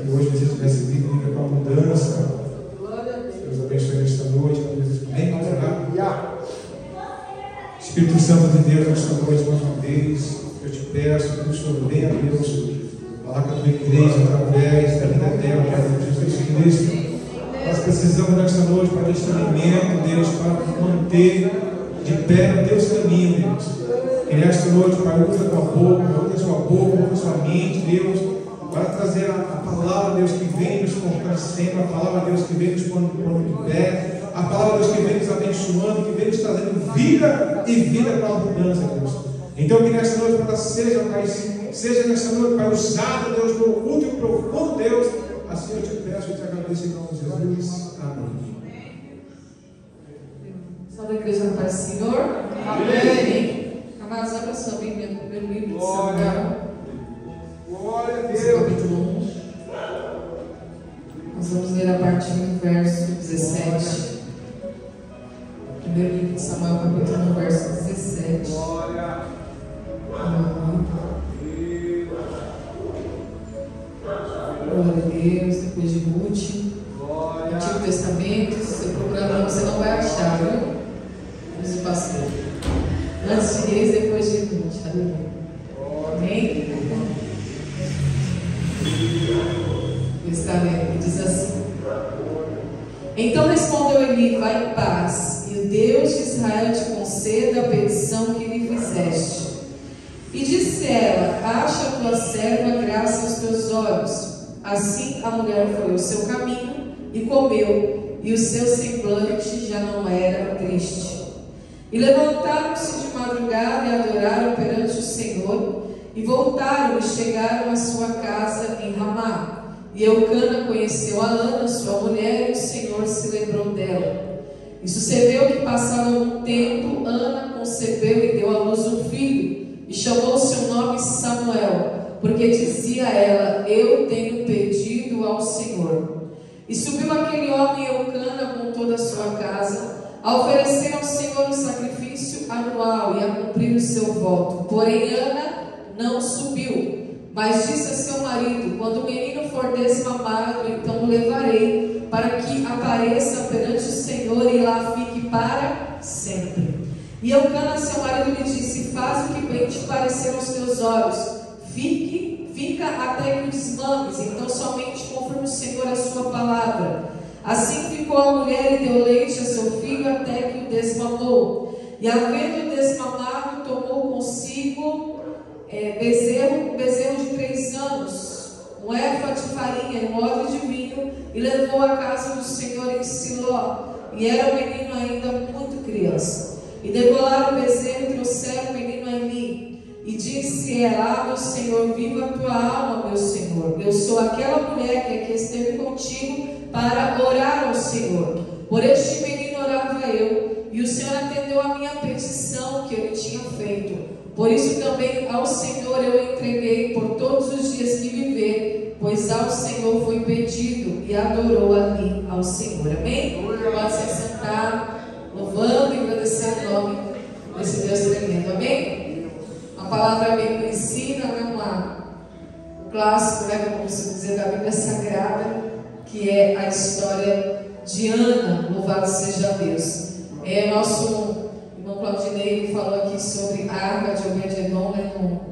que hoje Jesus recebido, liga para a mudança. Deus abençoe nesta noite, vem orar. Espírito Santo de Deus, nesta noite, mais uma vez, eu te peço que o Senhor venha, Deus, falar com a tua igreja através da vida dela, Pai de Jesus Cristo. Nós precisamos nesta noite para este alimento, Deus, para manter de pé o Deus caminho, Deus. E nesta noite, Pai, usa a tua boca, usa a sua boca, usa a sua mente, Deus, para trazer a palavra, Deus, que vem nos fortalecendo, a palavra, Deus, que vem nos pondo de pé, a palavra, Deus, que vem nos abençoando, que vem nos trazendo vida e vida para a abundância, Deus. Então, que nesta noite, Pai, seja nesta noite, Pai, usado, Deus, no oculto e profundo, Deus. Assim eu te peço e te agradeço em nome de Jesus. Amém. Salve a igreja do Pai Senhor. Amém. Amados, abra sua Bíblia no primeiro livro de Samuel. Glória a Deus. Capítulo 1. Nós vamos ler a partir do verso 17. Primeiro livro de Samuel, capítulo 1, verso 17. Glória. Glória a Deus. Depois de Ruth. Antigo Testamento. Se você procurar, você não vai achar, viu? Diz o pastor. Antes de Reis, depois de Ruth. Aleluia. Amém? Está lendo, diz assim: Então respondeu Eli: Vai em paz, e o Deus de Israel te conceda a petição que lhe fizeste. E disse ela: Acha a tua serva graça aos teus olhos. Assim a mulher foi ao seu caminho e comeu, e o seu semblante já não era triste. E levantaram-se de madrugada e adoraram perante o Senhor, e voltaram e chegaram à sua casa em Ramá. E Eucana conheceu a Ana, sua mulher, e o Senhor se lembrou dela. E sucedeu que, passado algum tempo, Ana concebeu e deu à luz um filho, e chamou seu nome Samuel, porque dizia ela: Eu tenho pedido ao Senhor. E subiu aquele homem Eucana com toda a sua casa, a oferecer ao Senhor um sacrifício anual e a cumprir o seu voto. Porém Ana não subiu, mas disse a seu marido: Quando o menino for desmamado, então o levarei, para que apareça perante o Senhor e lá fique para sempre. E Eucana, seu marido, lhe disse: Faz o que bem te parecer aos teus olhos, fica até que o desmames, então somente conforme o Senhor a sua palavra. Assim ficou a mulher e deu leite a seu filho até que o desmamou. E havendo desmamado, tomou consigo um bezerro de 3 anos, um éfa de farinha e um odre de vinho, e levou à casa do Senhor em Siló. E era o menino ainda muito criança. E degolaram o bezerro e trouxeram o menino a Eli. E disse ela: meu Senhor, viva a tua alma, meu Senhor. Eu sou aquela mulher que aqui esteve contigo para orar ao Senhor. Por este menino orava eu, e o Senhor atendeu a minha petição que eu lhe tinha feito. Por isso também ao Senhor eu entreguei por todos os dias que viver, pois ao Senhor foi pedido, e adorou ali ao Senhor. Amém? Pode se sentar, louvando e agradecendo o nome desse Deus tremendo. Amém? A palavra Bíblia ensina, um clássico, como se dizer, da Bíblia Sagrada, que é a história de Ana. Louvado seja Deus. Nosso irmão Claudinei falou aqui sobre a arca de Obed-Edom,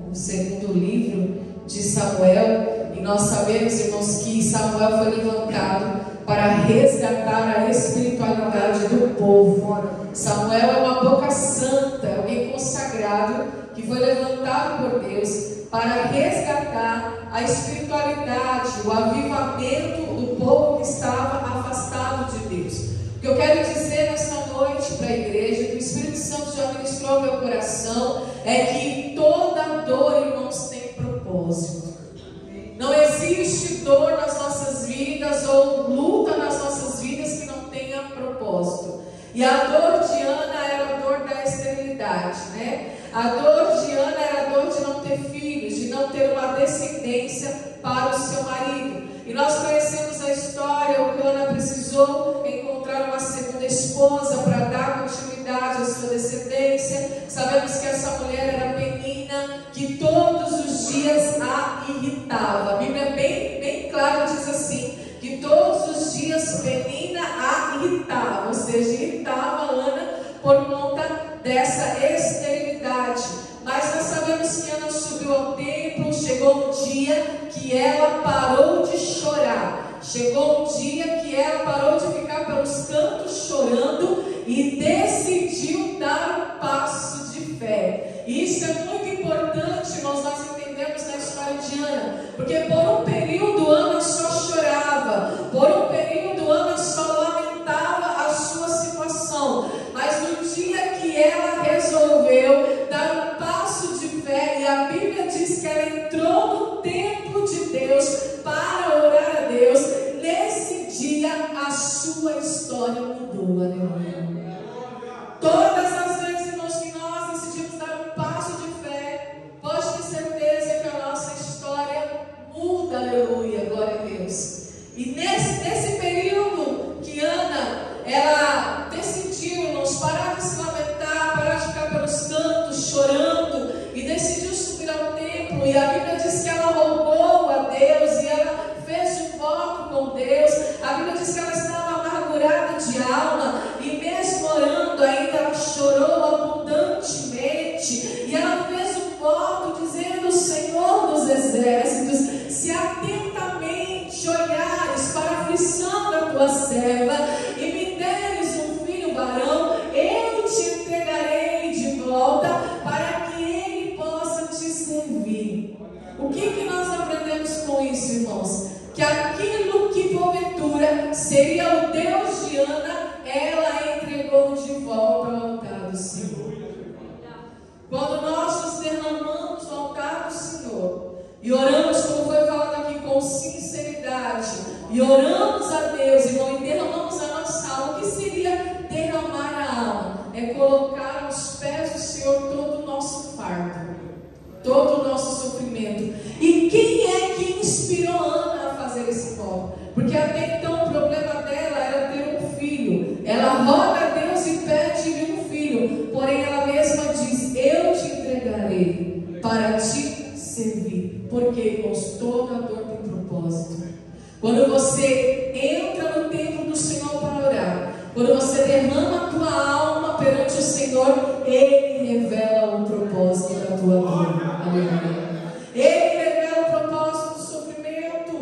no segundo livro de Samuel, e nós sabemos, irmãos, que Samuel foi levantado para resgatar a espiritualidade do povo. Samuel é uma boca santa, é alguém consagrado que foi levantado por Deus para resgatar a espiritualidade, o avivamento do povo que estava afastado de Deus. O que eu quero dizer nesta noite para a igreja, que o Espírito Santo já ministrou ao meu coração, é que toda dor, irmãos, tem propósito. Não existe dor nas nossas vidas ou luta nas nossas vidas que não tenha propósito. E a dor de Ana era a dor da esterilidade, A dor de Ana era a dor de não ter filhos, de não ter uma descendência para o seu marido. E nós conhecemos a história. Eucana precisou encontrar uma segunda esposa para dar continuidade à sua descendência. Sabemos que essa mulher era Penina, que todos os dias a irritava. A Bíblia é bem clara, diz Penina a irritava, ou seja, irritava Ana por conta dessa esterilidade. Mas nós sabemos que Ana subiu ao templo, chegou um dia que ela parou de chorar. Chegou um dia que ela parou de ficar pelos cantos chorando e decidiu dar um passo de fé. E isso é muito importante, nós entendemos na história de Ana, porque por um período Ana só chorava, por um período Ana só lamentava a sua situação, mas no dia que ela resolveu dar um passo de fé, e a Bíblia diz que ela entrou no templo de Deus para orar a Deus, nesse dia a sua história mudou. Aleluia. Todas as vezes, irmãos, que nós decidimos dar um passo de fé, pode ter certeza que a nossa história muda. Aleluia, glória a Deus. E nesse período que Ana, ela decidiu, irmãos, parar de se lamentar, parar de ficar pelos cantos chorando, e decidiu subir ao templo, e a Bíblia diz que ela rogou a Deus, e ela fez um voto com Deus. A Bíblia diz que ela estava amargurada de alma, e mesmo orando ainda ela chorou abundantemente, e ela fez um voto dizendo: Senhor dos exércitos, se atentamente olhares para a aflição da tua serva e me deres um filho varão, eu te entregarei de volta para que ele possa te servir. O que nós aprendemos com isso, irmãos? Que aquilo que porventura seria o Deus de Ana, ela entregou de volta ao altar do Senhor. Quando nós nos derramamos ao altar do Senhor e oramos, como foi falado aqui, com sinceridade, e oramos a Deus, irmão, e derramamos a nossa alma, o que seria derramar a alma? É colocar aos pés do Senhor todo o nosso fardo, todo o nosso sofrimento. E quem é que inspirou Ana a fazer esse voto? Porque até então o problema dela era ter um filho. Ela roga a Deus e pede-lhe um filho, porém ela mesma diz: eu te entregarei para te servir. Porque, irmãos, toda dor tem propósito. Quando você entra no templo do Senhor para orar, quando você derrama a tua alma perante o Senhor, Ele revela o propósito da tua vida. Aleluia. Ele revela o propósito do sofrimento.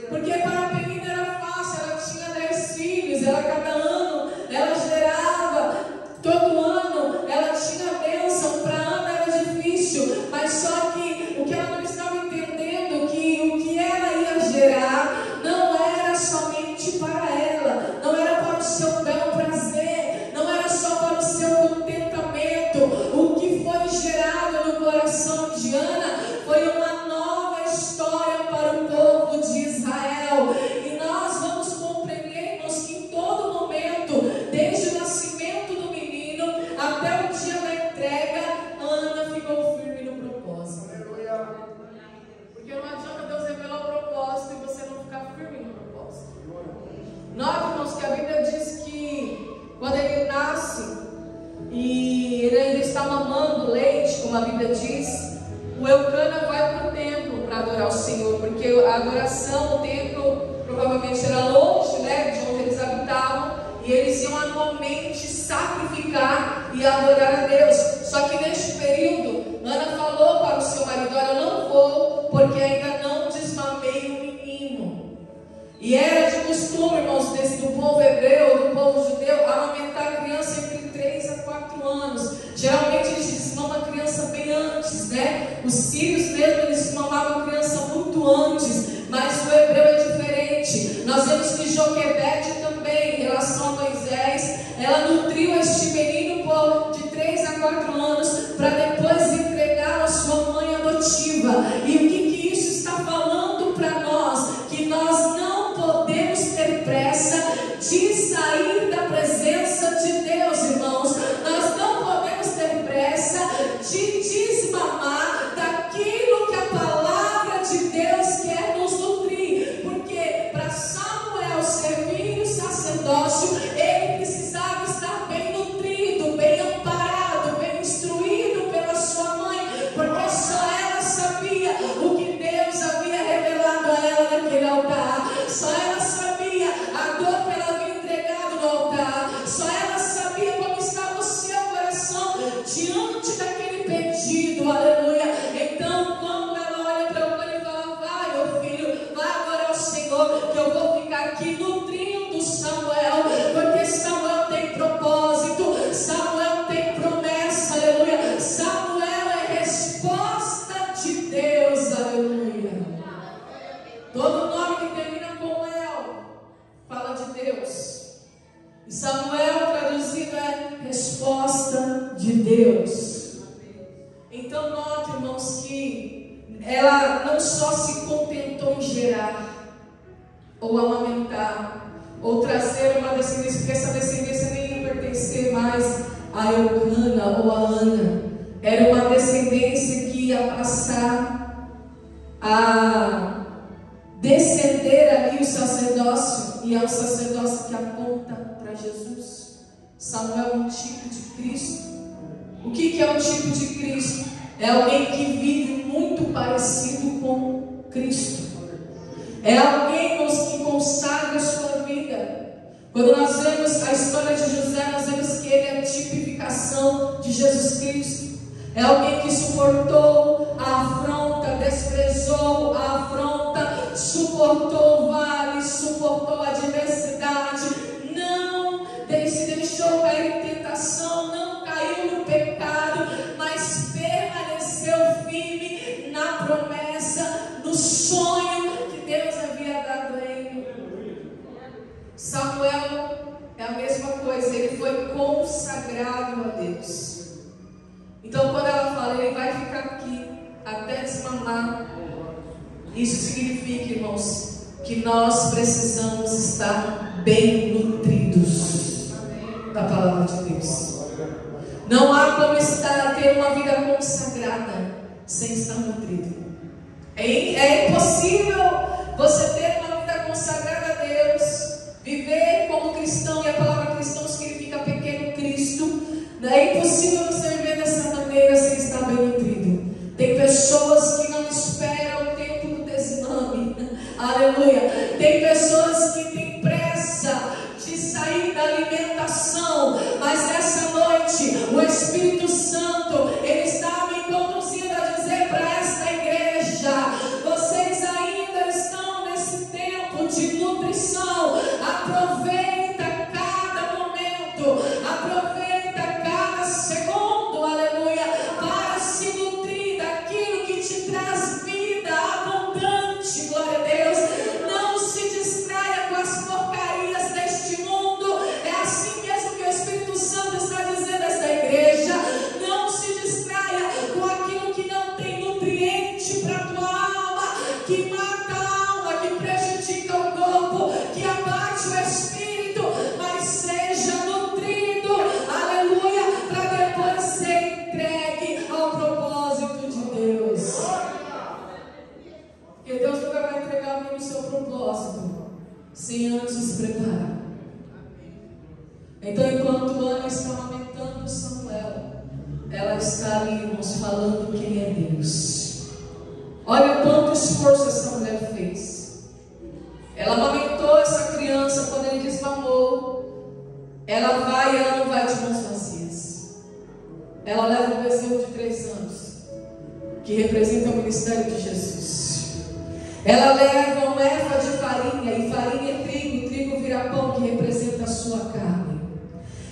Porque para a Penina era fácil, ela tinha 10 filhos, cada ano ela gerava, todo ano ela tinha bênção. Para Ana era difícil, mas só que o que ela não estava entendendo, que o que ela ia gerar não era somente para ela, não era para o seu bel prazer, não era só para o seu contentamento. O que foi gerado no coração de Ana foi uma nova história para o povo de Israel. E nós vamos compreender, irmãos, que em todo momento, desde o nascimento do menino até o dia da entrega, Ana ficou firme no propósito. Porque não adianta Deus revelar o propósito e você não ficar firme no propósito. Note, irmãos, que a Bíblia diz que quando ele nasce e ele ainda está mamando leite, como a Bíblia diz, o Eucana vai para o templo para adorar o Senhor, porque a adoração, o templo provavelmente era longe, né, de onde eles habitavam, e eles iam anualmente sacrificar e adorar a Deus. Só que neste período, Ana falou para o seu marido: olha, eu não vou, porque ainda não desmamei o menino. E era de costume, irmãos, do povo hebreu, do povo judeu, amamentar a criança entre 3 a 4 anos. Geralmente eles desmamam a criança bem antes, né? Os sírios mesmo, eles mamavam a criança muito antes, mas o hebreu é diferente. Nós vemos que Joquebede também, em relação a Moisés, ela nutriu este menino de 3 a 4 anos, para depois entregar a sua mãe adotiva. E o que isso está falando para nós? Que nós não podemos ter pressa de sair da presença de Deus, irmãos. Nós não podemos ter pressa de desmamar daquilo que a palavra de Deus quer nos nutrir. Porque para Samuel servir o sacerdócio, ele precisava estar bem nutrido, bem amparado, bem instruído pela sua mãe, porque só ela sabia o que Deus havia revelado a ela naquele altar. Só ela sabia a dor Então note, irmãos, que ela não só se contentou em gerar, ou amamentar, ou trazer uma descendência, porque essa descendência nem ia pertencer mais a Eucana ou a Ana. Era uma descendência que ia passar a descender ali o sacerdócio, e é o sacerdócio que aponta para Jesus. Samuel é um tipo de Cristo. O que é um tipo de Cristo? É alguém que vive muito parecido com Cristo. É alguém que consagra a sua vida. Quando nós vemos a história de José, nós vemos que ele é a tipificação de Jesus Cristo. É alguém que suportou a afronta, desprezou a afronta, suportou o vale, suportou a adversidade, não se deixou cair em tentação, não caiu no pecado, mas permaneceu firme na promessa, no sonho que Deus havia dado a ele. Samuel é a mesma coisa, ele foi consagrado a Deus. Então quando ela fala, ele vai ficar aqui até desmamar, isso significa, irmãos, que nós precisamos estar bem nutridos da palavra de Deus. Não há como ter uma vida consagrada sem estar nutrido. É impossível você ter uma vida consagrada a Deus, viver como cristão, e a palavra cristão significa pequeno Cristo. É impossível você viver dessa maneira sem estar bem nutrido. Tem pessoas que não esperam o tempo do desmame. Aleluia. Tem pessoas que têm pressa de sair da alimentação, mas nessa noite o Espírito Santo, ele está me conduzindo a dizer para esta igreja: vocês ainda estão nesse tempo de nutrição. Aproveita cada momento, aproveita cada segundo, aleluia, para se nutrir daquilo que te traz vida abundante, glória a Deus. Não se distraia com as porcarias deste mundo. É assim mesmo que o Espírito Santo está dizendo a esta igreja: não se distraia com aquilo que não tem nutriente para a tua alma, que mata a alma, que prejudica o corpo, que abate o espírito, mas seja nutrido, aleluia, para depois ser entregue ao propósito de Deus. Porque Deus nunca vai entregar alguém no seu propósito sem antes preparar. Então, enquanto Ana está amamentando Samuel, ela está ali, irmãos, falando quem é Deus. Olha quanto esforço essa mulher fez. Ela amamentou essa criança. Quando ele desmamou, ela vai e ela não vai de mãos vazias. Ela leva um bezerro de 3 anos, que representa o ministério de Jesus. Ela leva um efa de farinha, e farinha é trigo, trigo vira pão, que representa a sua carne.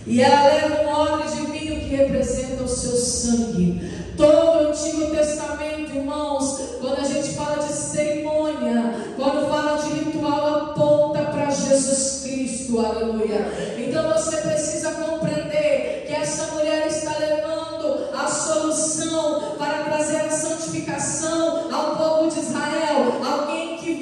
E ela leva um odre de vinho, que representa o seu sangue. Todo o Antigo Testamento, irmãos, quando a gente fala de cerimônia, quando fala de ritual, aponta para Jesus Cristo, aleluia. Então você precisa compreender que essa mulher está levando a solução para trazer a santificação ao povo de Israel. Alguém que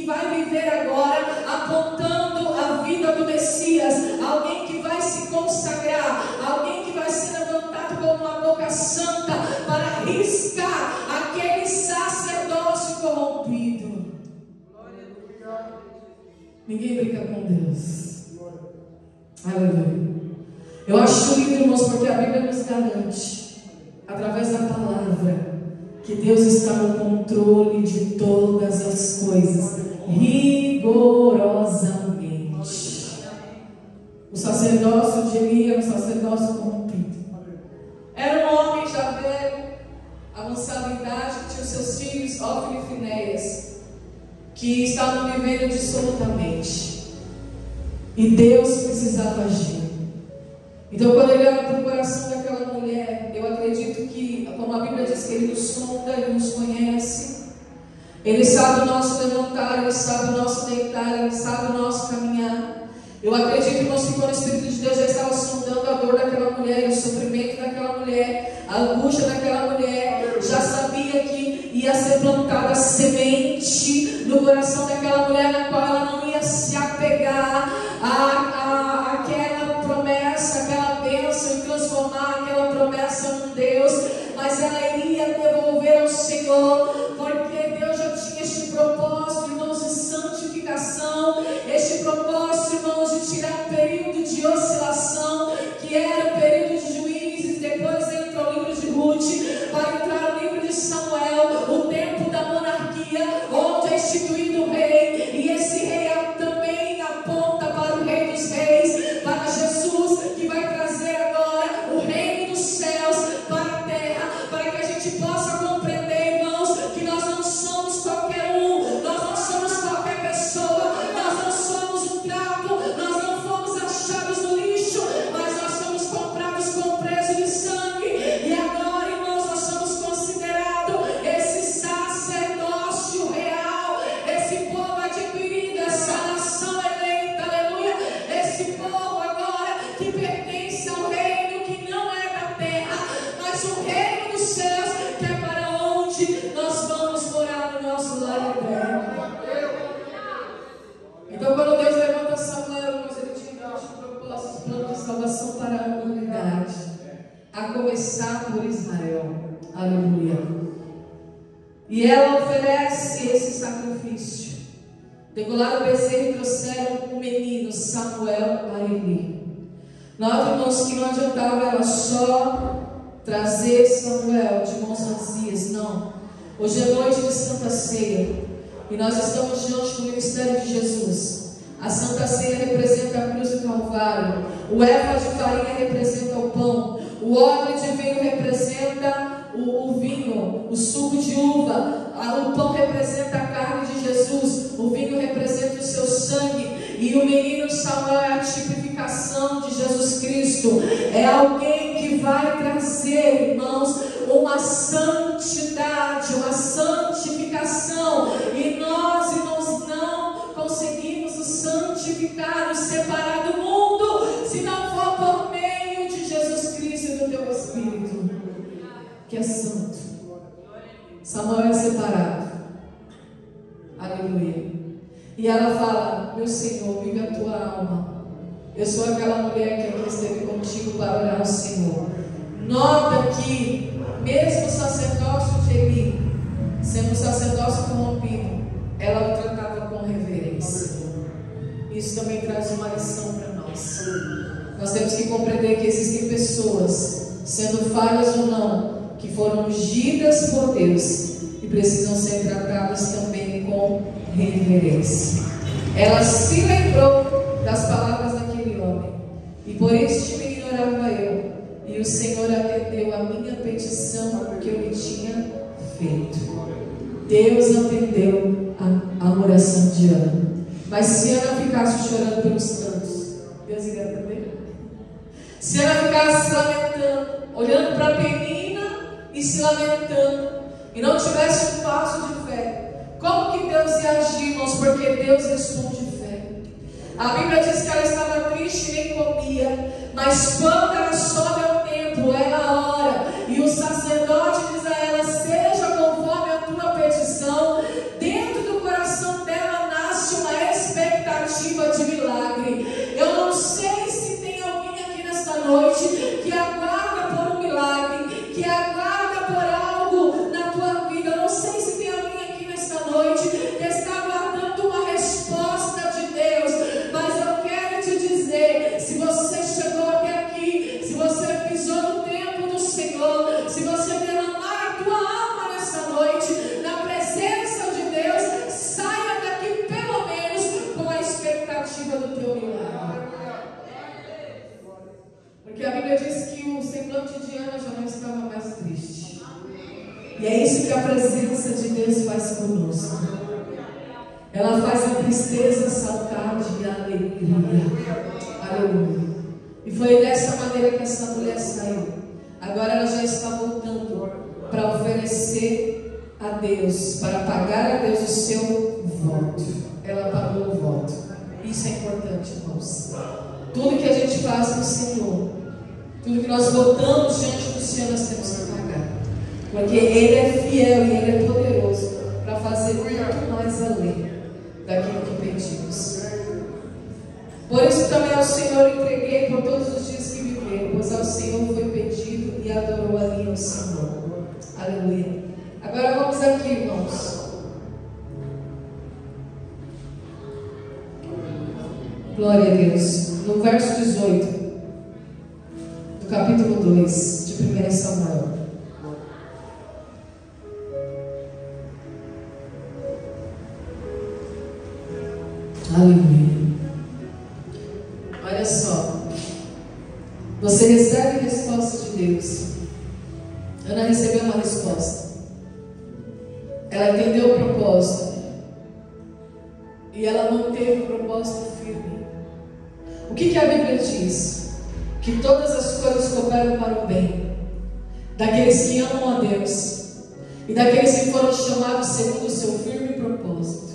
vai viver agora apontando a vida do Messias, alguém que vai se consagrar, alguém que vai ser levantado como uma boca santa para riscar aquele sacerdócio corrompido. Ninguém brinca com Deus. Aleluia. Eu acho lindo, irmãos, porque a Bíblia nos garante, através da palavra, que Deus está no controle de todas as coisas, rigorosamente. O sacerdócio de Eli era um sacerdócio corrompido. Era um homem já velho, avançado em idade, que tinha os seus filhos, Ófilo e Finéias, que estavam vivendo dissolutamente. E Deus precisava agir. Então, quando ele olha para o coração daquela mulher, eu acredito que, como a Bíblia diz que Ele nos sonda, Ele nos conhece, Ele sabe o nosso levantar, Ele sabe o nosso deitar, Ele sabe o nosso caminhar. Eu acredito, irmãos, que quando o Espírito de Deus já estava sondando a dor daquela mulher, o sofrimento daquela mulher, a angústia daquela mulher, ia ser plantada semente no coração daquela mulher, na qual ela não ia se apegar àquela promessa, aquela bênção, e transformar aquela promessa num Deus, mas ela iria devolver ao Senhor, porque Deus já tinha este propósito, irmãos, de santificação, este propósito, irmãos, de tirar um período de oscilação, que era o período de Juízes, depois entra o livro de Ruth, para entrar o livro de Samuel, o tempo da monarquia, onde é instituído o rei, e esse rei também aponta para o Rei dos Reis, para Jesus, que vai trazer agora o reino dos céus para a terra, para que a gente possa compreender, irmãos, que nós não somos qualquer um, nós não somos qualquer pessoa, nós não somos um trapo, nós não fomos achados no lixo, mas nós somos comprados com preço de sangue, e agora, irmãos, nós somos considerados esse sacerdócio real, esse povo adquirido, essa nação eleita, aleluia, esse povo agora que pertence ao reino que não é da terra, mas o reino dos céus, que é para onde nós vamos morar no nosso lar eterno. Então, quando Deus levanta Samuel, ele tinha propósitos, plano de salvação para a humanidade, a começar por Israel. Aleluia. E ela oferece esse sacrifício. Degolaram o bezerro e trouxeram o menino Samuel a Eli. Nós, irmãos, que não adiantava ela só trazer Samuel de mãos vazias, não. Hoje é noite de Santa Ceia e nós estamos diante do ministério de Jesus. A Santa Ceia representa a cruz do Calvário, o éfa de farinha representa o pão, o odre de vinho representa o vinho, o suco de uva, o pão representa a carne de Jesus, o vinho representa o seu sangue, e o menino Samuel é a tipificação de Jesus Cristo. É alguém que vai trazer, irmãos, uma santidade, uma santificação, e nós, irmãos, não conseguimos nos santificar, nos separar do mundo, se não for por meio de Jesus Cristo e do teu Espírito, que é santo. Samuel é separado. Aleluia. E ela fala: meu Senhor, vive a tua alma. Eu sou aquela mulher que aqui esteve contigo para orar ao Senhor. Nota que, mesmo o sacerdócio de Eli, sendo um sacerdócio corrompido, ela o tratava com reverência. Isso também traz uma lição para nós. Nós temos que compreender que existem pessoas, sendo falhas ou não, que foram ungidas por Deus e precisam ser tratadas também com reverência. Ela se lembrou das palavras daquele homem, e por este menino orava eu, e o Senhor atendeu a minha petição que eu lhe tinha feito. Deus atendeu a oração de Ana. Mas se Ana ficasse chorando pelos cantos, Deus iria atender? Se Ana ficasse se lamentando, olhando para a Penina e se lamentando, e não tivesse um passo de fé, como que Deus ia agir, irmãos? Porque Deus responde fé. A Bíblia diz que ela estava triste e nem comia, mas quando ela sobe ao templo, ela ora, e o sacerdote diz a ela: seja conforme a tua petição. Dentro do coração dela nasce uma expectativa de milagre. Eu não sei se tem alguém aqui nesta noite que aguarda por um milagre, que aguarda por algo na tua vida. Eu não sei se tem alguém aqui nesta noite que está aguardando uma resposta de Deus, mas eu quero te dizer: se você chegou até aqui, se você pisou no templo do Senhor, se você derramar a tua alma nessa noite na presença de Deus, saia daqui pelo menos com a expectativa do teu milagre. Porque a Bíblia diz que o semblante de Ana já não estava mais triste. E é isso que a presença de Deus faz conosco. Ela faz a tristeza saltar de alegria. Aleluia. E foi dessa maneira que essa mulher saiu. Agora ela já está voltando para oferecer a Deus, para pagar a Deus o seu voto. Ela pagou o voto. Isso é importante, irmãos. Tudo que a gente faz no Senhor, tudo que nós votamos diante do Senhor, nós temos que pagar. Porque Ele é fiel e Ele é poderoso para fazer muito mais além daquilo que pedimos. Por isso também ao Senhor entreguei por todos os dias que viver, pois ao Senhor foi pedido e adorou ali ao Senhor. Aleluia. Agora vamos aqui, irmãos. Glória a Deus. No verso 18 do capítulo 2 de 1 Samuel. Aleluia. Olha só. Você recebe a resposta de Deus. Ana recebeu uma resposta. Ela entendeu o propósito. E ela manteve o propósito firme. O que a Bíblia diz? Que todas as coisas cooperam para o bem daqueles que amam a Deus e daqueles que foram chamados segundo o seu firme propósito.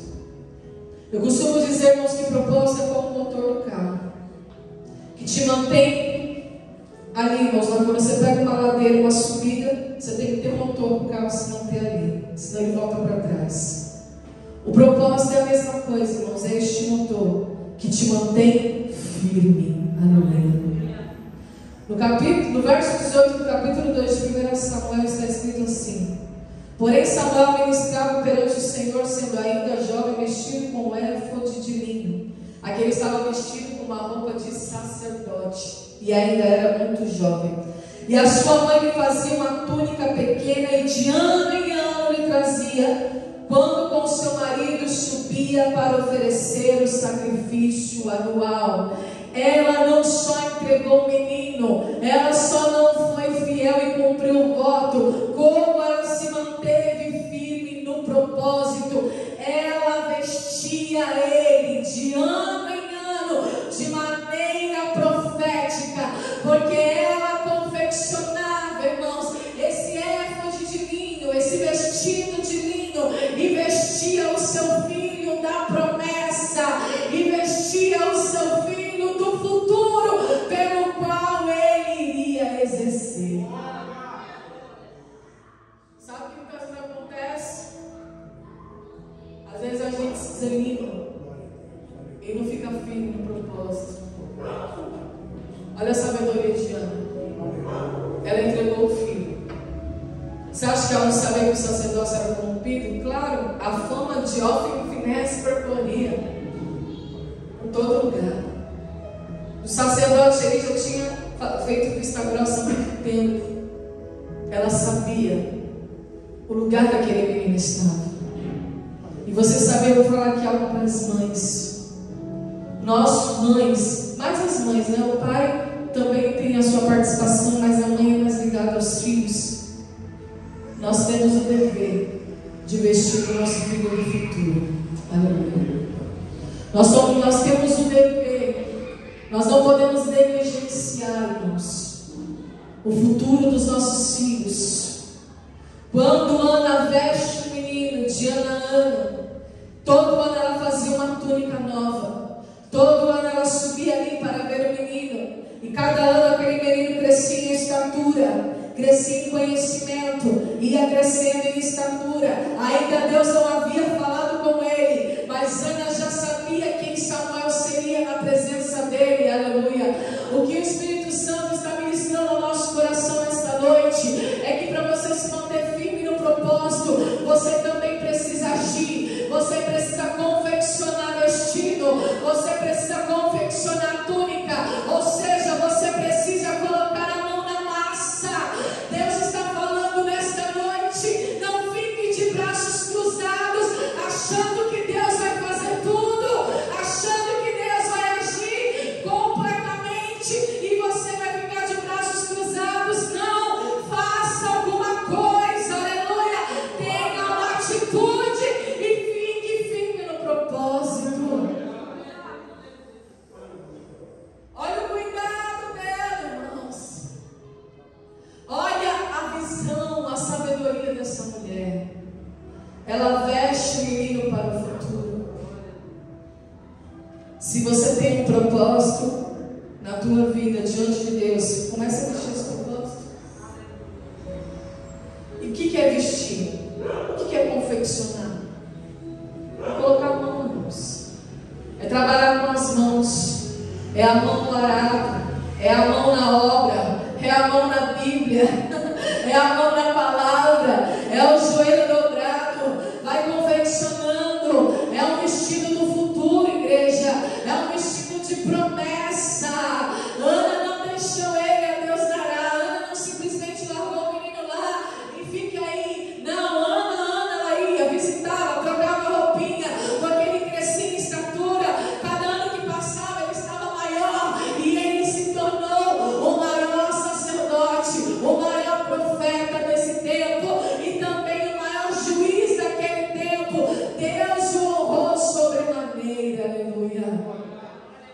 Eu costumo dizer, irmãos, que propósito é como o motor do carro, que te mantém ali, irmãos. Quando você pega uma ladeira, uma subida, você tem que ter um motor para o carro se manter ali, senão ele volta para trás. O propósito é a mesma coisa, irmãos. É este motor que te mantém firme. Aleluia. No verso 18 do capítulo 2 de 1 Samuel está escrito assim: porém Samuel ministrava perante o Senhor, sendo ainda jovem, vestido com um éfode de linho. Aqui ele estava vestido com uma roupa de sacerdote e ainda era muito jovem. E a sua mãe lhe fazia uma túnica pequena e de ano em ano lhe trazia, quando com seu marido subia para oferecer o sacrifício anual. Ela não só entregou o menino, ela só não foi fiel e cumpriu o voto, como ela se manteve firme no propósito. Ela vestia ele de ano em ano, de maneira profética, porque ela confeccionava, irmãos, esse éfode de linho, esse vestido de linho, e vestia o seu filho da promessa, e vestia o seu filho do futuro, pelo qual ele iria exercer. Sabe o que às vezes acontece? Às vezes a gente se desanima e não fica firme no propósito. Olha a sabedoria de Ana. Ela entregou o filho. Você acha que ela não sabia que o sacerdócio era corrompido? Claro, a fama de Hófni e Finéias percorria em todo lugar. O sacerdote ele já tinha feito vista grossa há muito tempo. Ela sabia o lugar daquele menino estava. E você sabe, eu vou falar aqui algo para as mães. Nós, mães, mais as mães, né? O pai também tem a sua participação, mas a mãe é mais ligada aos filhos. Nós temos o dever de vestir o nosso filho do futuro. Aleluia. Nós temos o dever. Nós não podemos negligenciar, irmãos, o futuro dos nossos filhos. Quando Ana veste o menino de ano a ano, todo ano ela fazia uma túnica nova. Todo ano ela subia ali para ver o menino. E cada ano aquele menino crescia em estatura, crescia em conhecimento, ia crescendo em estatura. Ainda Deus não havia falado com ele, mas Ana já sabia quem Samuel seria na presença dele. Aleluia. O que o Espírito Santo está ministrando ao nosso coração esta noite é que para você se manter firme no propósito, você também precisa agir. Você precisa confeccionar vestido, você precisa confeccionar túnica, ou seja, você precisa colocar a mão na massa. Deus está falando nesta noite: não fique de braços cruzados, achando que Deus vai fazer tudo, achando que Deus vai agir completamente e você vai ficar de braços cruzados. Não, faça alguma coisa, aleluia, tenha uma atitude e fique firme no propósito. Olha o cuidado dela, irmãos. Olha a visão, a sabedoria dessa mulher. Ela veste o menino para o futuro. Se você tem um propósito na tua vida diante de Deus, comece a vestir esse propósito. E E o que é vestir? O que é confeccionar? É colocar a mão, irmãos. É trabalhar com as mãos. É a mão no arado. É a mão na obra. É a mão na Bíblia. É a mão na palavra. É o joelho dobrado. Vai confeccionando. É um vestido do futuro, igreja. É um vestido de promessa. Ana não deixou ele, a Deus dará. Ana não simplesmente largou o menino lá e fica aí. Não, Ana, ela ia, visitava, trocava roupinha, porque ele crescia em estatura. Cada ano que passava ele estava maior e ele se tornou o maior sacerdote, o maior profeta desse tempo e também o maior juiz daquele tempo. Deus o honrou sobremaneira, aleluia.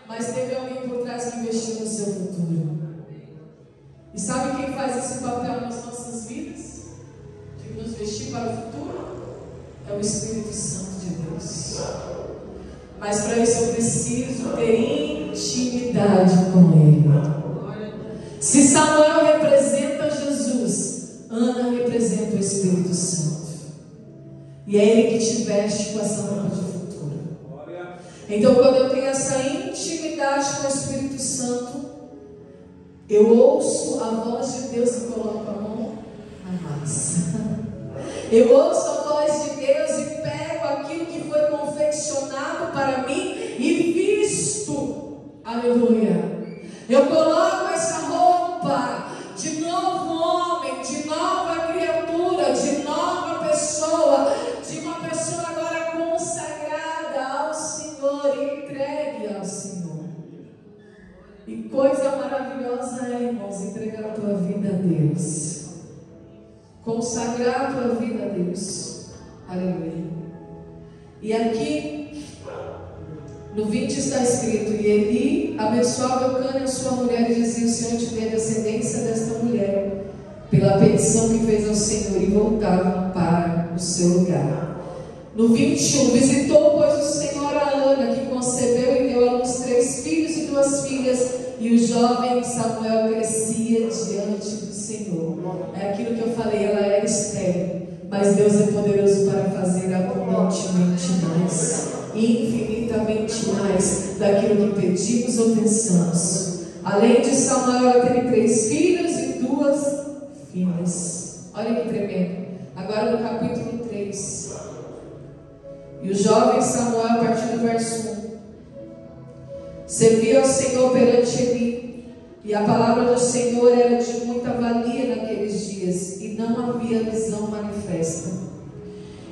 Mas teve alguém por trás que investiu no seu futuro. E sabe quem faz esse papel nas nossas vidas? De nos vestir para o futuro? É o Espírito Santo de Deus. Mas para isso eu preciso ter intimidade com Ele. Se Samuel representa Jesus, Ana representa o Espírito Santo. E é Ele que te veste com essa roupa de futuro. Então, quando eu tenho essa intimidade com o Espírito Santo, eu ouço a voz de Deus e coloco a mão na massa. Eu ouço a voz de Deus e pego aquilo que foi confeccionado para mim e visto. Aleluia. Eu coloco essa roupa de novo homem, de nova criatura, de nova pessoa, de uma pessoa agora consagrada ao Senhor e entregue ao Senhor. E coisa maravilhosa é, irmãos, entregar a tua vida a Deus. Consagrar a tua vida a Deus. Aleluia. E aqui no 20 está escrito: e Eli abençoava Eucana e sua mulher e dizia: o Senhor te dê a descendência desta mulher, pela petição que fez ao Senhor, e voltavam para o seu lugar. No 21, visitou, pois, o Senhor a Ana, que concebeu e deu à luz 3 filhos e 2 filhas, e o jovem Samuel crescia diante do Senhor. É aquilo que eu falei, ela era estéril, mas Deus é poderoso para fazer abundantemente mais, infinitamente mais, daquilo que pedimos ou pensamos. Além de Samuel, ela teve 3 filhos e 2 filhas. Olha que tremendo. Agora no capítulo 3. E o jovem Samuel, a partir do verso 1, servia ao Senhor perante Eli, e a palavra do Senhor era de muita valia naqueles dias, e não havia visão manifesta.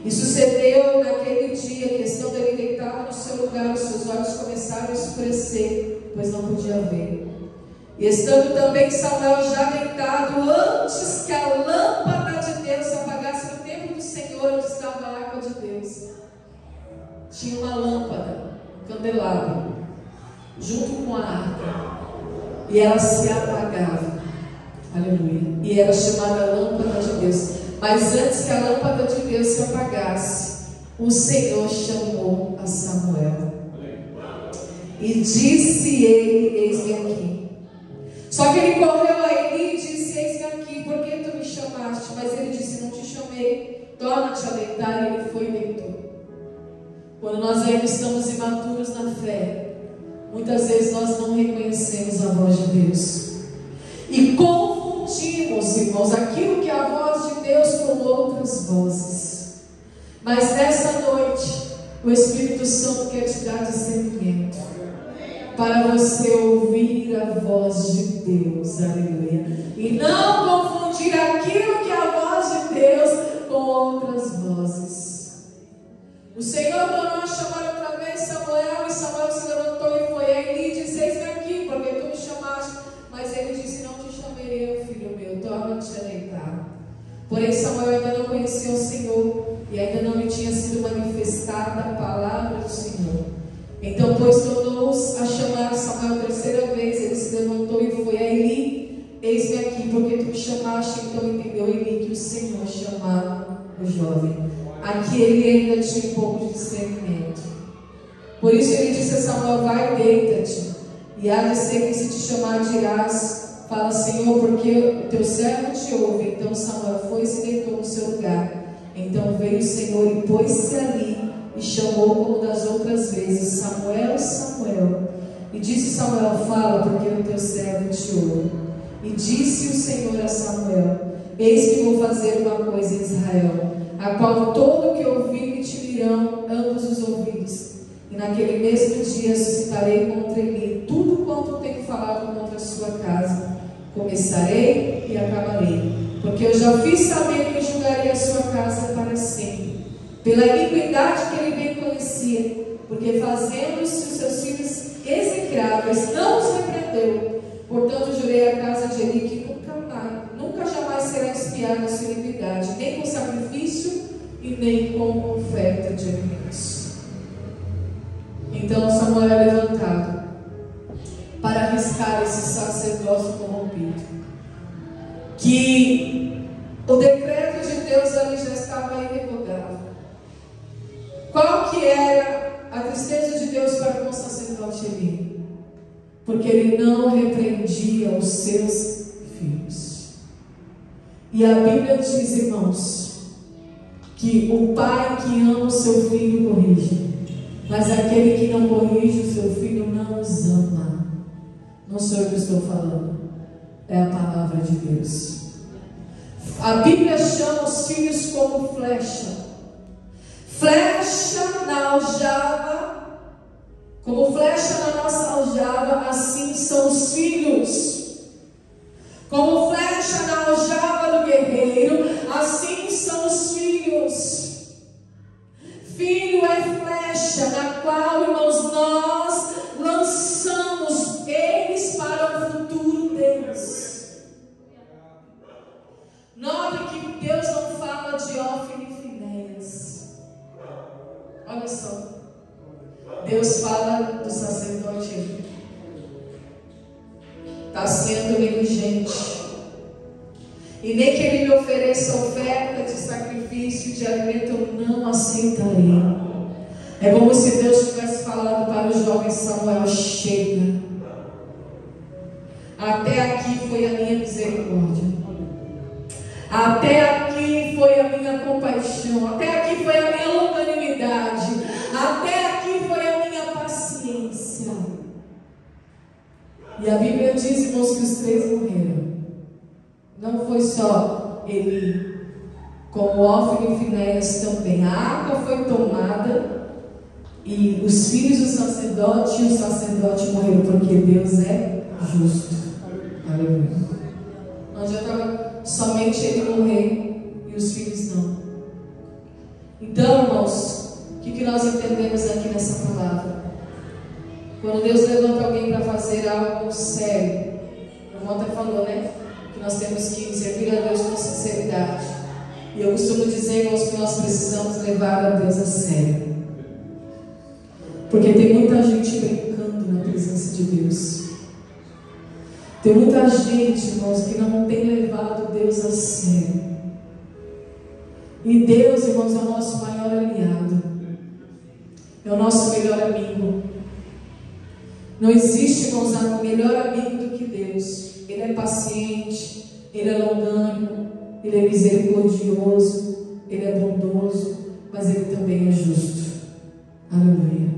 E sucedeu naquele dia que, estando ele deitado no seu lugar, os seus olhos começaram a escurecer, pois não podia ver. E estando também Samuel já deitado, antes que a lâmpada de Deus se apagasse no templo do Senhor, onde estava a arca de Deus, tinha uma lâmpada, um candelabro, junto com a arca, e ela se apagava. Aleluia. E era chamada lâmpada de Deus. Mas antes que a lâmpada de Deus se apagasse, o Senhor chamou a Samuel e disse ele: eis-me aqui. Só que ele correu a Eli e disse: eis-me aqui, por que tu me chamaste? Mas ele disse: não te chamei, torna-te a deitar. E ele foi e deitou. Quando nós ainda estamos imaturos na fé, muitas vezes nós não reconhecemos a voz de Deus e confundimos, irmãos, aquilo que é a voz de Deus com outras vozes. Mas nessa noite o Espírito Santo quer te dar discernimento para você ouvir a voz de Deus, aleluia, e não confundir aquilo que é a voz de Deus com outras vozes. O Senhor tornou a chamar outra vez Samuel, e Samuel se levantou e foi a Eli e disse: eis-me aqui, porque tu me chamaste. Mas ele disse: não te chamei eu, filho meu, torna-te a deitar. Porém Samuel ainda não conhecia o Senhor, e ainda não lhe tinha sido manifestada a palavra do Senhor. Então, pois, tornou-os a chamar Samuel a 3ª vez. Ele se levantou e foi a Eli: eis-me aqui, porque tu me chamaste. Então entendeu Eli que o Senhor chamava o jovem. Aqui ele ainda tinha um pouco de discernimento. Por isso ele disse a Samuel: vai e deita-te, e há de ser que se te chamar dirás: Fala, Senhor, porque o teu servo te ouve. Então Samuel foi e se deitou no seu lugar. Então veio o Senhor e pôs-se ali e chamou como das outras vezes: Samuel, Samuel. E disse Samuel: fala, porque o teu servo te ouve. E disse o Senhor a Samuel: eis que vou fazer uma coisa em Israel, a qual todo que ouvir me tirirão ambos os ouvidos. E naquele mesmo dia suscitarei contra ele tudo quanto tenho falado contra a sua casa. Começarei e acabarei, porque eu já fiz saber que julgarei a sua casa para sempre, pela iniquidade que ele bem conhecia, porque fazendo-se os seus filhos execráveis, não os repreendeu. Portanto, jurei à casa de Eli que nunca jamais será expiada a sua iniquidade, nem com sacrifício e nem com oferta de alimentos. Então Samuel é levantado para arriscar esse sacerdócio corrompido, que o decreto de Deus ali já estava irrevogável. Qual que era a tristeza de Deus para com o sacerdote Eli? Porque ele não repreendia os seus filhos. E a Bíblia diz, irmãos, que o pai que ama o seu filho corrige, mas aquele que não corrige o seu filho não os ama. Não sou eu que estou falando, é a palavra de Deus. A Bíblia chama os filhos como flecha. Flecha na aljava, como flecha na nossa aljava, assim são os filhos. Como flecha na aljava do guerreiro, assim são os filhos. Filho é flecha na qual, irmãos, nós lançamos eles para o futuro deles. Note que Deus não fala de Hófni e Finéias. Olha só. Deus fala do sacerdote. Está sendo negligente. E nem que ele me ofereça oferta de sacrifício, de alimento, eu não aceitarei. É como se Deus tivesse falado para o jovem Samuel: chega. Até aqui foi a minha misericórdia. Até aqui foi a minha compaixão. Até aqui foi a minha longanimidade. Até aqui foi a minha paciência. E a Bíblia diz, irmãos, que os três morreram. Não foi só Eli, como Hófni e Finéias também. A arca foi tomada e os filhos do sacerdote e o sacerdote morreram, porque Deus é justo. Aleluia. Não adiantava somente ele morrer e os filhos não. Então, irmãos, o que nós entendemos aqui nessa palavra? Quando Deus levanta alguém para fazer algo sério, o irmão até falou, né? Que nós temos que servir a Deus com sinceridade. E eu costumo dizer, irmãos, que nós precisamos levar a Deus a sério. Porque tem muita gente brincando na presença de Deus. Tem muita gente, irmãos, que não tem levado Deus a sério. E Deus, irmãos, é o nosso maior aliado. É o nosso melhor amigo. Não existe, irmãos, melhor amigo do que Deus. Ele é paciente, Ele é longânimo, Ele é misericordioso, Ele é bondoso, mas Ele também é justo. Aleluia.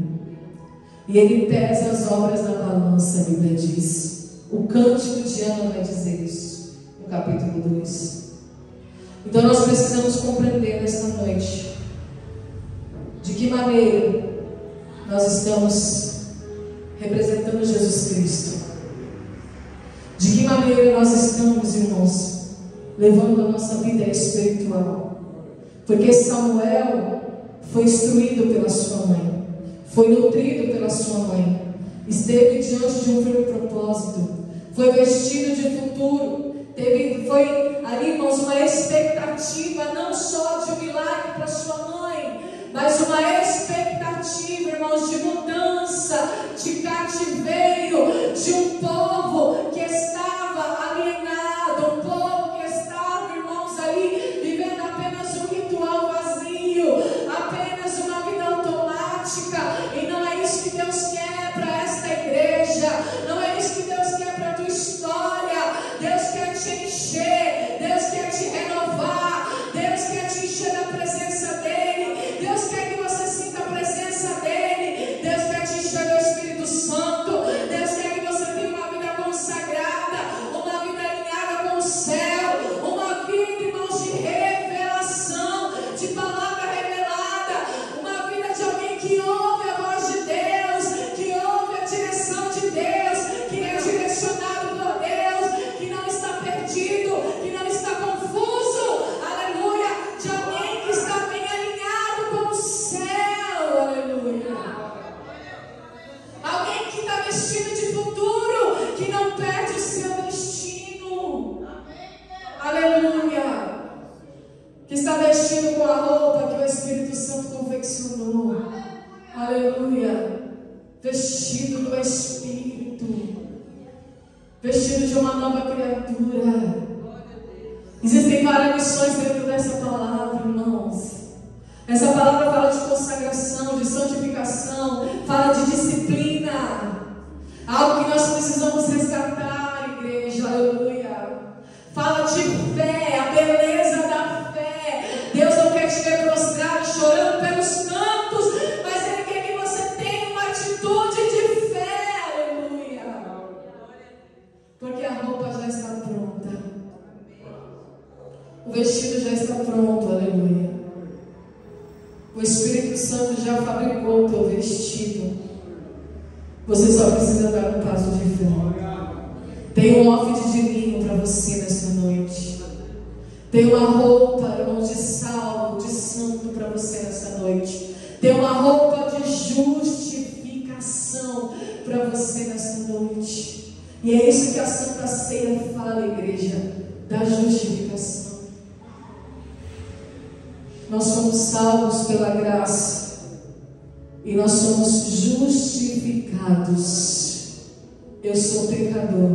E Ele pesa as obras na balança, a Bíblia diz. O Cântico de Ana vai dizer isso, no capítulo 2. Então nós precisamos compreender nesta noite de que maneira nós estamos representando Jesus Cristo. De que maneira nós estamos, irmãos, levando a nossa vida espiritual. Porque Samuel foi instruído pela sua mãe, foi nutrido pela sua mãe, esteve diante de um firme propósito, foi vestido de futuro, foi ali, irmãos, uma expectativa não só de um milagre para sua mãe, mas uma expectativa, irmãos, de mudança, de cativeiro, de um povo que estava alienado, um povo que estava, irmãos, ali vivendo apenas um ritual vazio, apenas uma vida automática. E não é isso que Deus quer para esta igreja, não é isso que Deus quer para a tua história. que está vestido com a roupa que o Espírito Santo confeccionou. Aleluia. Vestido do Espírito, vestido de uma nova criatura. Existem várias missões dentro dessa palavra, irmãos. Essa palavra fala de consagração, de santificação, fala de disciplina, algo que nós precisamos resgatar, igreja. Aleluia. Fala de fé, a beleza da fé. Deus não quer te ver prostrado, chorando pelos cantos, mas Ele quer que você tenha uma atitude de fé. Aleluia. Porque a roupa já está pronta, o vestido já está pronto. Aleluia. O Espírito Santo já fabricou o teu vestido. Você só precisa dar um passo de fé. Tem um hóspede de linho para você nesta noite. Tem uma roupa, irmão, de salvo, de santo para você nessa noite. Tem uma roupa de justificação para você nessa noite. E é isso que a Santa Ceia fala, igreja, da justificação. Nós somos salvos pela graça e nós somos justificados. Eu sou pecador,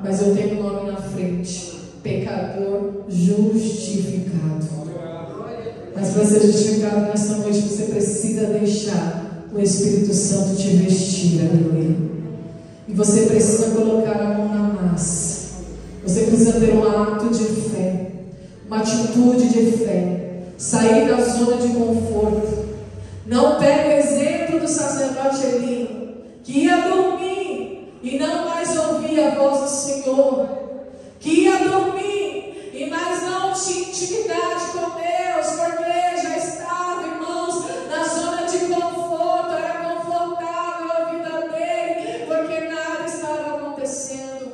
mas eu tenho um nome na frente: pecador justificado. Mas para ser justificado nesta noite, você precisa deixar o Espírito Santo te vestir. Aleluia. E você precisa colocar a mão na massa. Você precisa ter um ato de fé, uma atitude de fé. Sair da zona de conforto. Não pega o exemplo do sacerdote Eli, que ia dormir e não mais ouvia a voz do Senhor, que ia dormir e mais não tinha intimidade com Deus, porque já estava, irmãos, na zona de conforto. Era confortável a vida dele, porque nada estava acontecendo.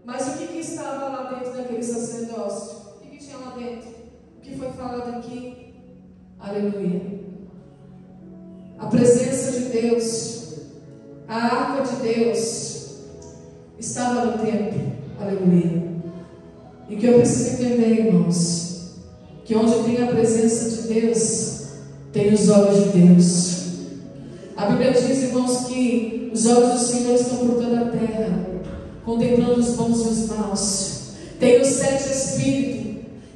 Mas o que estava lá dentro daquele sacerdócio? O que tinha lá dentro? Que foi falado aqui, aleluia. A presença de Deus, a arca de Deus estava no templo, aleluia. E que eu preciso entender, irmãos, que onde tem a presença de Deus, tem os olhos de Deus. A Bíblia diz, irmãos, que os olhos do Senhor estão por toda a terra, contemplando os bons e os maus. Tem os 7 espíritos.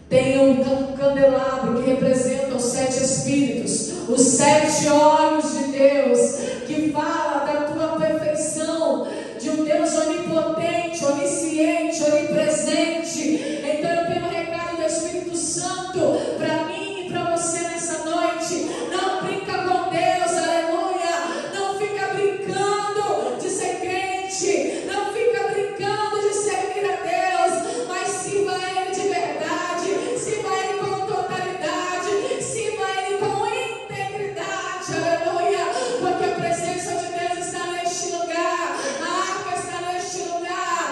Tem um candelabro que representa os 7 espíritos, os 7 olhos de Deus, que fala da tua perfeição, de um Deus onipotente, onisciente, onipresente. Então eu tenho um recado do Espírito Santo para mim e para você nessa noite. Não brinca com Deus, aleluia. Não fica brincando de ser crente, não fica brincando de servir a Deus, mas sirva a Ele de verdade. Sirva Ele com totalidade, sirva Ele com integridade, aleluia, porque a presença de Deus está neste lugar, a arca está neste lugar,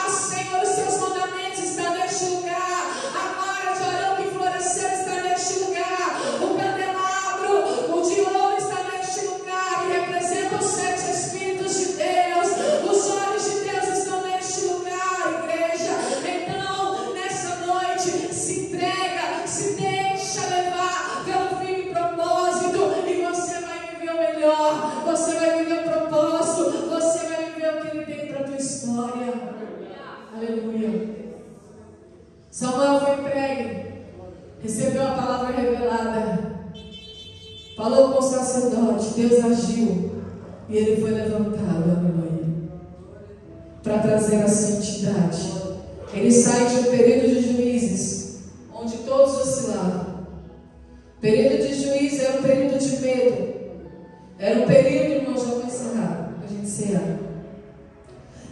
Senhor, os seus mandamentos estão neste lugar, a vara de Arão que floresceu está neste lugar, o candelabro, o de ouro está neste lugar, que representa os 7 Espíritos de Deus, os olhos de Deus estão neste lugar, igreja. Então, nessa noite, se entrega, se deixa levar pelo firme propósito, e você vai viver o melhor, você vai viver o propósito, você vai viver o que Ele tem para a tua história. Aleluia. Samuel foi entregue, recebeu a palavra revelada, falou com o sacerdote, Deus agiu e ele foi levantado, aleluia, para trazer a santidade. Ele sai de um período de Juízes onde todos oscilavam. O período de Juízes era um período de medo, era um período, irmãos, já vou encerrar, a gente encerrar.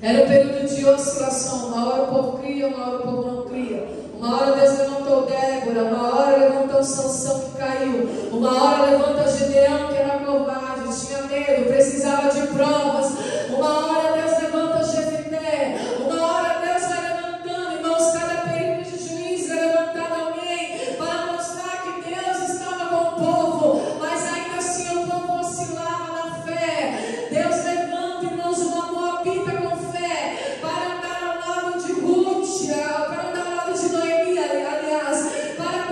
Era um período de oscilação. Uma hora o povo cria, uma hora o povo não cria. Uma hora Deus levantou Débora, uma hora levantou Sansão que caiu, uma hora levanta Gideão que era covarde, tinha medo, precisava de provas. Uma hora Deus levanta Jefité, uma hora Deus vai levantando, irmãos, cada período de juízo vai levantando alguém para mostrar que Deus estava com o povo, mas ainda assim o povo oscilava na fé. Deus levanta, irmãos, uma moabita com fé para andar ao lado de Ruth, para andar ao lado de Noemi, aliás, para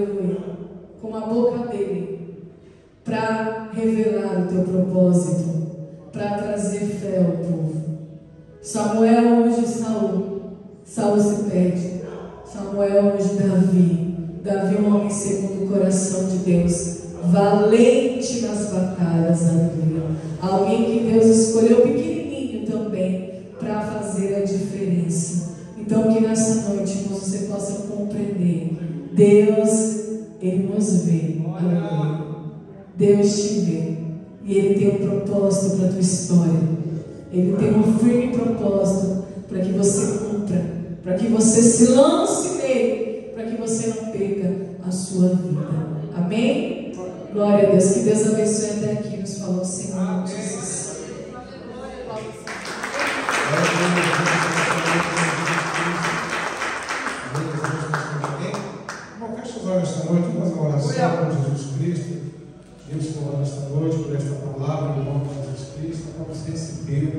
aleluia, com a boca dele, para revelar o teu propósito, para trazer fé ao povo. Samuel unge Saul, Saul se perde. Samuel unge Davi, Davi um homem segundo o coração de Deus, valente nas batalhas, aleluia. Alguém que Deus escolheu pequenininho também para fazer a diferença. Então que nessa noite, irmãos, você possa compreender, Deus, Ele nos vê, aleluia. Deus te vê e Ele tem um propósito para a tua história. Ele tem um firme propósito para que você cumpra, para que você se lance nele, para que você não perca a sua vida. Amém? Glória a Deus. Que Deus abençoe até aqui. Nos falou o Senhor Jesus. Bom, fecha os olhos esta noite. Vamos fazer uma oração com Jesus Cristo. Deus falando esta noite por esta palavra em nome de Jesus Cristo. Para você receber.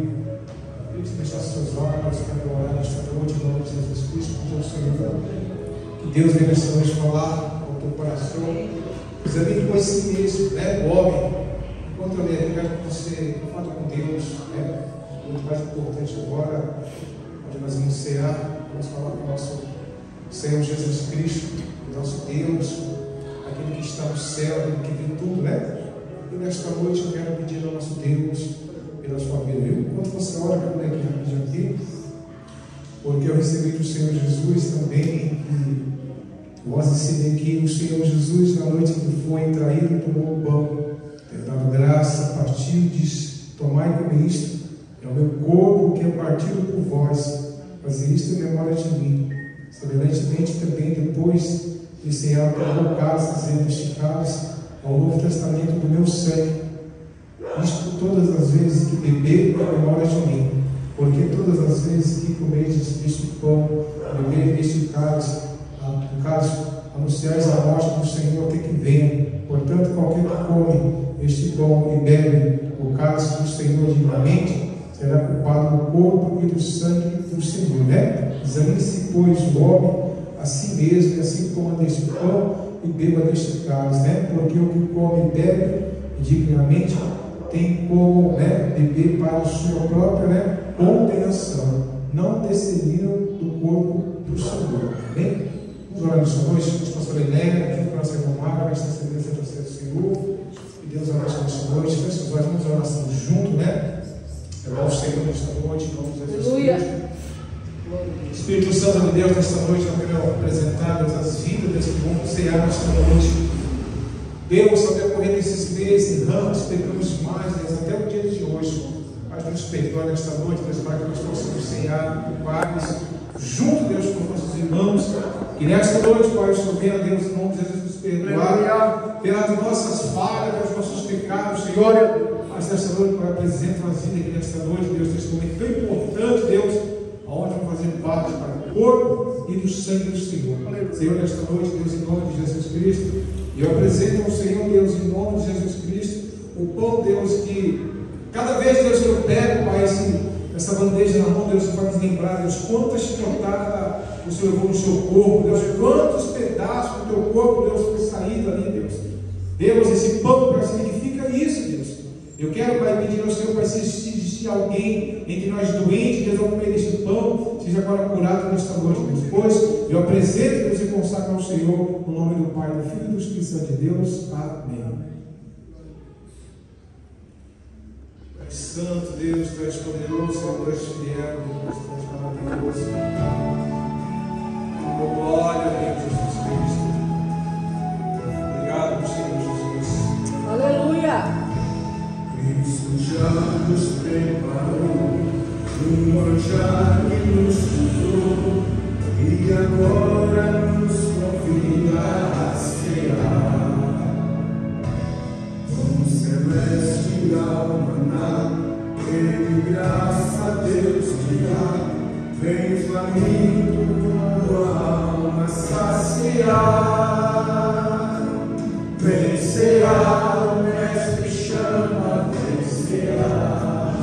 Queria que você deixasse seus olhos para orar esta noite em nome de Jesus Cristo. Pedir ao Senhor que Deus venha esta noite falar ao teu coração. Examine com si mesmo, né? O homem, enquanto eu quero que você fale com Deus, né? Muito mais importante agora, onde nós vamos cear, vamos falar com o nosso Senhor Jesus Cristo, o nosso Deus, aquele que está no céu, aquele que vê tudo, né? E nesta noite eu quero pedir ao nosso Deus pela sua vida. Enquanto você ora, eu quero pedir aqui, porque eu recebi do Senhor Jesus também, e nós ensinei que o Senhor Jesus, na noite que foi traído, tomou o pão, dava graça, partiu e disse: tomai e comei isto, é o meu corpo que é partido por vós, fazer isto em memória de mim. Semelhantemente também, depois de cear, tomou o cálice, dizendo: este cálice é o novo testamento do meu sangue. Isto todas as vezes que beber, em memória de mim. Porque todas as vezes que comerdes este pão, beber este cálice, no caso, anunciais a morte do Senhor até que venha. Portanto, qualquer que come este pão e bebe o cálice do Senhor dignamente, será culpado do corpo e do sangue do Senhor, né? Examine-se, pois, o homem a si mesmo, e assim coma deste pão e beba deste cálice, né? Porque o que come e bebe dignamente tem como, né, beber para a sua própria, né, condenação, não desceriam do corpo do Senhor. Amém? Vamos orar nesta noite, o pastor Helena, junto com a nossa irmã Mara, vai estar servindo a você do Senhor. E Deus abençoe nesta noite. Feche os olhos, vamos orar assim junto, né? Levar o Senhor nesta noite, em nome de Jesus Cristo. Espírito Santo de Deus, nesta noite, eu quero apresentar as vidas desse mundo, cear nesta noite. Deus, ao decorrer desses meses, erramos, pecamos demais, Deus, até o dia de hoje. Mas nos perdoe nesta noite, Deus, para que nós possamos cear, paz, junto, Deus, com nossos irmãos. E nesta noite, Pai, o Senhor venha, Deus, em nome de Jesus, nos perdoar pelas nossas falhas, pelos nossos pecados, Senhor. Mas nesta noite, Pai, apresenta a vida aqui nesta noite, Deus, neste momento tão importante, Deus, aonde vamos fazer parte para o corpo e do sangue do Senhor. Senhor, nesta noite, Deus, em nome de Jesus Cristo, e eu apresento ao Senhor, Deus, em nome de Jesus Cristo, o pão, Deus, que cada vez, Deus, que eu pego, Pai, essa bandeja na mão, Deus, vai nos lembrar, Deus, quantas chicotadas o Senhor levou no seu corpo, Deus, quantos pedaços do teu corpo, Deus, foi saído ali, Deus. Deus, esse pão, Pai, significa isso, Deus. Eu quero, Pai, pedir ao Senhor, Pai, se existir alguém entre nós doentes, Deus, ao comer este pão, seja agora curado nesta noite, Deus. Pois eu apresento, Deus, e consagro ao Senhor, no nome do Pai, do Filho e do Espírito Santo de Deus. Amém. Pai Santo, Deus, Tu és poderoso, Senhor, Tu és fiel, Deus, Tu és maravilhoso. Glória a Deus, Jesus Cristo. Obrigado, Senhor Jesus. Aleluia. Cristo já nos preparou um manjar que nos curou e agora nos convida a cear. Pão celestial maná, Ele graça a Deus te dá, vem faminto tua alma saciar. Vem cear, o Mestre chama, vem cear.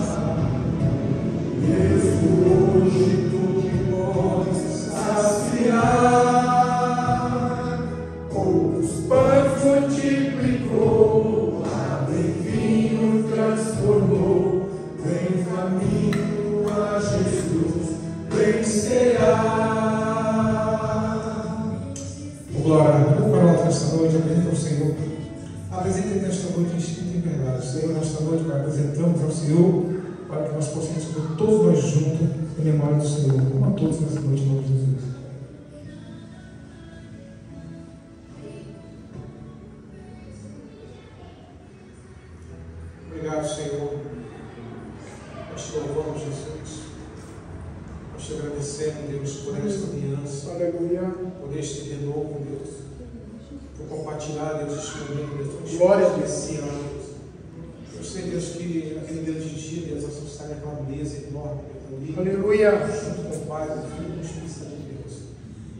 Mesmo hoje tu que podes saciar, ou os pães multiplicou, água em vinho transformou, vem caminho a Jesus, vencerá. Glória, vamos para o altar esta noite, apresenta ao Senhor. Apresenta nesta noite em espírito e em verdade. Senhor, nesta noite, Pai, apresentamos ao Senhor para que nós possamos estar todos nós juntos em memória do Senhor. Como a todos nessa noite, em nome de Jesus. Obrigado, Senhor. Nós te louvamos, Jesus. Nós te agradecemos, Deus, por esta aliança. Aleluia. Por este renovo, Deus. Por compartilhar, Deus, este momento, Deus. Glória a Deus. Esse ano, Deus. Eu sei, Deus, que naquele grande dia, Deus, nós vamos estar naquela mesa enorme, Deus, ali. Aleluia. Junto com o Pai, o Filho e o Espírito Santo de Deus.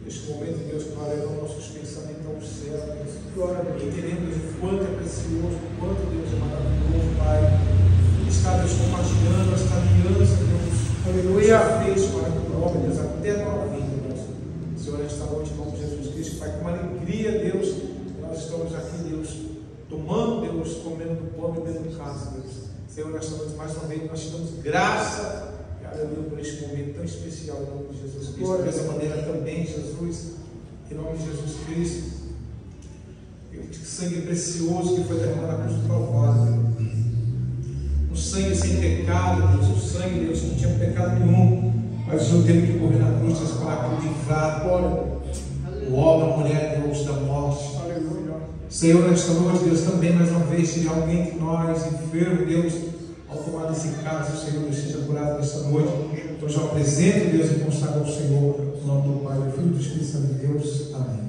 Neste momento, Deus, que nós levamos nossos pensamentos ao céu, Deus. Glória a Deus. Entendemos o quanto é precioso, o quanto Deus é maravilhoso, Pai. Está, Deus, compartilhando esta aliança, Deus. Aleluia. Fez para o nome, Deus, até a nova vida, Deus. Senhor, esta noite, em nome de Jesus Cristo, Pai, com alegria, Deus, nós estamos aqui, Deus, tomando, Deus, comendo do pão e bebendo do cálice, Deus. Senhor, nesta noite, mais uma vez, nós te damos graça, aleluia, por este momento tão especial, em nome de Jesus Cristo. Dessa maneira também, Jesus, em nome de Jesus Cristo, o sangue precioso que foi derramado na cruz do Calvário, um sangue sem pecado, Deus, um sangue, Deus, que não tinha pecado nenhum, mas o Senhor teve que correr na cruz para livrar o homem, a mulher, Deus, da morte. Aleluia. Senhor, nesta noite, Deus, também mais uma vez, se alguém de nós enfermo, Deus, ao tomar desse cálice, o Senhor, Deus, seja curado nesta noite. Então, já apresento, Deus, e consagro ao Senhor, no nome do Pai, do Filho e do Espírito Santo de Deus. Amém.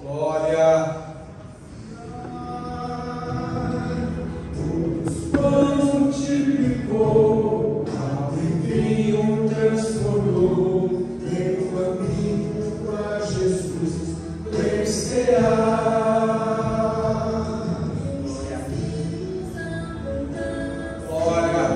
Glória. Os pães multiplicou, água em vinho transformou, vem caminho a Jesus, vencerá. Glória.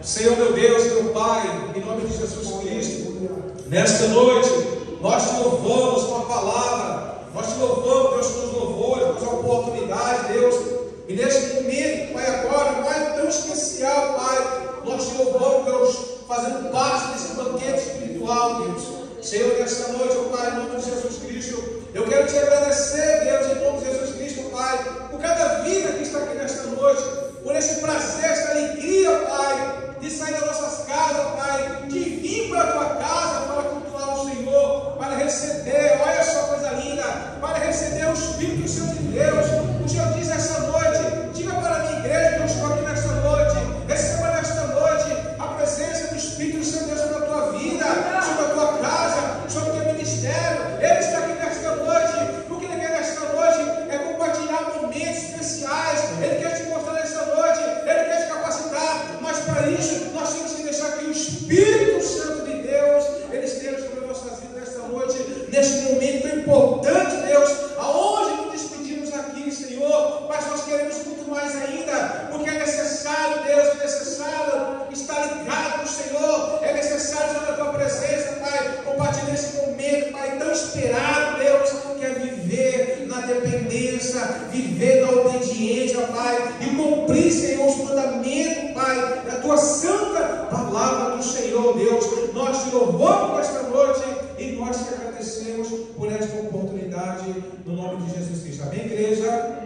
Senhor, meu Deus e meu Pai, em nome de Jesus Cristo, nesta noite, nós te louvamos com a palavra, nós te louvamos, Deus, com os louvores, com a oportunidade, Deus, e neste momento, Pai, agora, Pai, tão especial, Pai, nós te louvamos, Deus, fazendo parte desse banquete espiritual, Deus. Senhor, nesta noite, oh Pai, em nome de Jesus Cristo, eu quero te agradecer, Deus, em nome de Jesus Cristo, Pai, por cada vida que está aqui nesta noite, por esse prazer, esta alegria, Pai, de sair das nossas casas, Pai, de vir para a tua casa para cultuar o Senhor, para receber, olha só coisa linda, Espírito Santo de Deus. O Senhor diz essa noite, diga para a minha igreja que eu estou aqui nesta noite, receba nesta noite a presença do Espírito Santo de Deus sobre a tua vida, sobre a tua casa, sobre o teu ministério. Ele está aqui nesta noite, porque Ele quer nesta noite é compartilhar momentos especiais. Ele quer te mostrar nesta noite, Ele quer te capacitar, mas para isso nós temos que deixar que o Espírito Santo de Deus, Ele esteja sobre as nossas vidas nesta noite, neste momento importante, Deus, aonde nos despedimos aqui, Senhor, mas nós queremos muito mais ainda, porque é necessário, Deus, é necessário estar ligado com o Senhor, é necessário estar na tua presença, Pai, compartilhar esse momento, Pai, tão esperado, Deus, que é viver na dependência, viver na obediência, Pai, e cumprir, Senhor, os mandamentos, Pai, da tua santa palavra do Senhor, Deus. Nós te louvamos esta noite e nós te agradecemos por esta oportunidade, no nome de Jesus Cristo. Amém, igreja?